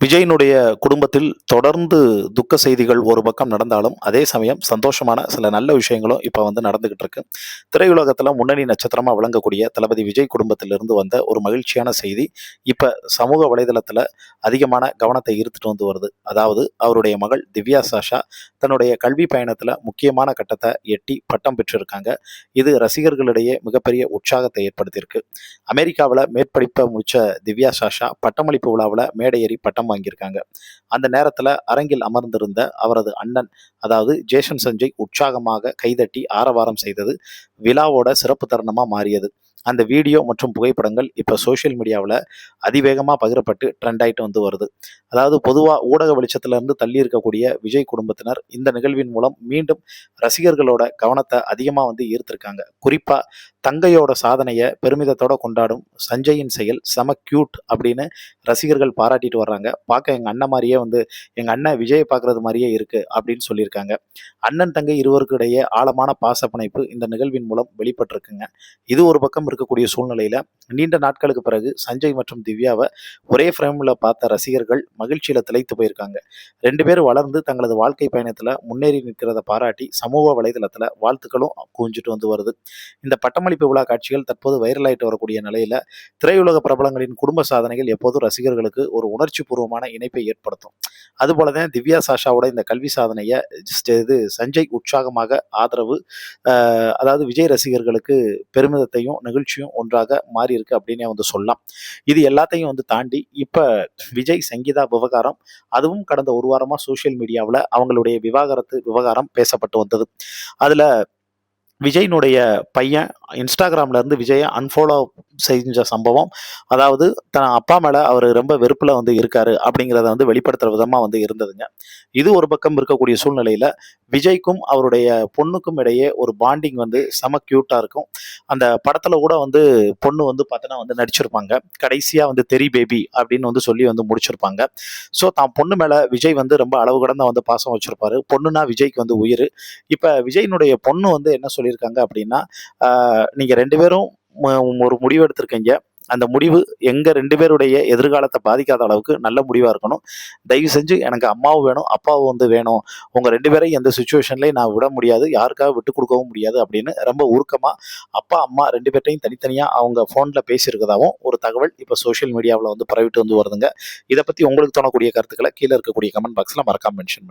விஜயினுடைய குடும்பத்தில் தொடர்ந்து துக்க செய்திகள் ஒரு பக்கம் நடந்தாலும், அதே சமயம் சந்தோஷமான சில நல்ல விஷயங்களும் இப்ப நடந்துகிட்டு இருக்கு. திரையுலகத்துல முன்னணி நட்சத்திரமா விளங்கக்கூடிய தளபதி விஜய் குடும்பத்திலிருந்து வந்த ஒரு மகிழ்ச்சியான செய்தி, இப்ப சமூக வலைதளத்துல அதிகமான கவனத்தை ஈர்த்துட்டு வருது. அதாவது அவருடைய மகள் திவ்யா சாஷா தன்னுடைய கல்வி பயணத்துல முக்கியமான கட்டத்தை எட்டி பட்டம் பெற்றிருக்காங்க. இது ரசிகர்களிடையே மிகப்பெரிய உற்சாகத்தை ஏற்படுத்தியிருக்கு. அமெரிக்காவில் மேற்படிப்பை முடிச்ச திவ்யா சாஷா பட்டமளிப்பு விழாவில் மேடையேறி பட்டம் வாங்கியிருக்காங்க. அந்த நேரத்துல அரங்கில் அமர்ந்திருந்த அவரது அண்ணன், அதாவது ஜேசன் சஞ்சய் உற்சாகமாக கைதட்டி ஆரவாரம் செய்தது விழாவோட சிறப்பு தருணமா மாறியது. அந்த வீடியோ மற்றும் புகைப்படங்கள் இப்போ சோஷியல் மீடியாவில் அதிவேகமாக பகிரப்பட்டு ட்ரெண்ட் ஆகிட்டு வருது. அதாவது பொதுவாக ஊடக வெளிச்சத்திலிருந்து தள்ளி இருக்கக்கூடிய விஜய் குடும்பத்தினர் இந்த நிகழ்வின் மூலம் மீண்டும் ரசிகர்களோட கவனத்தை அதிகமாக ஈர்த்திருக்காங்க. குறிப்பாக தங்கையோட சாதனையை பெருமிதத்தோட கொண்டாடும் சஞ்சயின் செயல் செம கியூட் அப்படின்னு ரசிகர்கள் பாராட்டிட்டு வர்றாங்க. பார்க்க எங்கள் அண்ணன் மாதிரியே எங்கள் அண்ணன் விஜயை பார்க்குறது மாதிரியே இருக்கு அப்படின்னு சொல்லியிருக்காங்க. அண்ணன் தங்கை இருவருக்கு இடையே ஆழமான பாச பிணைப்பு இந்த நிகழ்வின் மூலம் வெளிப்பட்டிருக்குங்க. இது ஒரு பக்கம் இருக்கக்கூடிய சூழ்நிலையில நீண்ட நாட்களுக்கு பிறகு சஞ்சய் மற்றும் திவ்யாவை ஒரே ஃப்ரேம்ல பார்த்த ரசிகர்கள் மகிழ்ச்சியில திளைத்து போயிருக்காங்க. ரெண்டு பேரும் வளர்ந்து தங்களது வாழ்க்கை பயணத்துல முன்னேறி நிற்கிறத பாராட்டி சமூக வலைதளத்துல வாழ்த்துக்களும் குவிஞ்சிட்டு வருது. இந்த பட்டமளிப்பு விழா காட்சிகள் தற்போது வைரலாயிட்டு வரக்கூடிய நிலையில திரையுலக பிரபலங்களின் குடும்ப சாதனைகள் எப்போதும் ரசிகர்களுக்கு ஒரு உணர்ச்சி பூர்வமான இணைப்பை ஏற்படுத்தும். அதுபோலதான் திவ்யா சாஷாவோட இந்த கல்வி சாதனையை இது சஞ்சய் உற்சாகமாக ஆதரவு, அதாவது விஜய் ரசிகர்களுக்கு பெருமிதத்தையும் நிகழ்ச்சியும் ஒன்றாக மாறி இருக்கு அப்படின்னே சொல்லலாம். இது எல்லாத்தையும் தாண்டி இப்ப விஜய் சங்கீதா விவகாரம், அதுவும் கடந்த ஒரு வாரமா சோசியல் மீடியாவில் அவங்களுடைய விவகாரம் பேசப்பட்டு வந்தது. அதுல விஜயினுடைய பையன் இன்ஸ்டாகிராம்ல இருந்து விஜயை அன்ஃபாலோ செஞ்ச சம்பவம், அதாவது தன் அப்பா மேல அவர் ரொம்ப வெறுப்புல இருக்காரு அப்படிங்கிறத வெளிப்படுத்துற விதமா இருந்ததுங்க. இது ஒரு பக்கம் இருக்கக்கூடிய சூழ்நிலையில விஜய்க்கும் அவருடைய பொண்ணுக்கும் இடையே ஒரு பாண்டிங் செம கியூட்டா இருக்கும். அந்த படத்துல கூட பொண்ணு பார்த்தோன்னா நடிச்சிருப்பாங்க. கடைசியா தெரி பேபி அப்படின்னு சொல்லி முடிச்சிருப்பாங்க. ஸோ தான் பொண்ணு மேல விஜய் ரொம்ப அளவு கடந்த பாசம் வச்சிருப்பாரு. பொண்ணுனா விஜய்க்கு உயிர். இப்ப விஜயினுடைய பொண்ணு என்ன சொல்லியிருக்காங்க அப்படின்னா, நீங்க ரெண்டு பேரும் ஒரு முடிவு எடுத்திருக்கீங்க. அந்த முடிவு எங்க ரெண்டு பேருடைய எதிர்காலத்தை பாதிக்காத அளவுக்கு நல்ல முடிவா இருக்கணும். தயவு செஞ்சு எனக்கு அம்மாவும் வேணும், அப்பாவும் வேணும். உங்க ரெண்டு பேரையும் எந்த சுச்சுவேஷன்லயும் நான் விட முடியாது, யாருக்காக விட்டு கொடுக்கவும் முடியாது அப்படின்னு ரொம்ப உருக்கமா அப்பா அம்மா ரெண்டு பேர்ட்டையும் தனித்தனியா அவங்க போன்ல பேசியிருக்கதாகவும் ஒரு தகவல் இப்ப சோசியல் மீடியாவில் பரவிட்டு வருதுங்க. இதை பத்தி உங்களுக்கு தோணக்கூடிய கருத்துக்களை கீழே இருக்கக்கூடிய கமெண்ட் பாக்ஸ்ல மறக்காம மென்ஷன் பண்ணுங்க.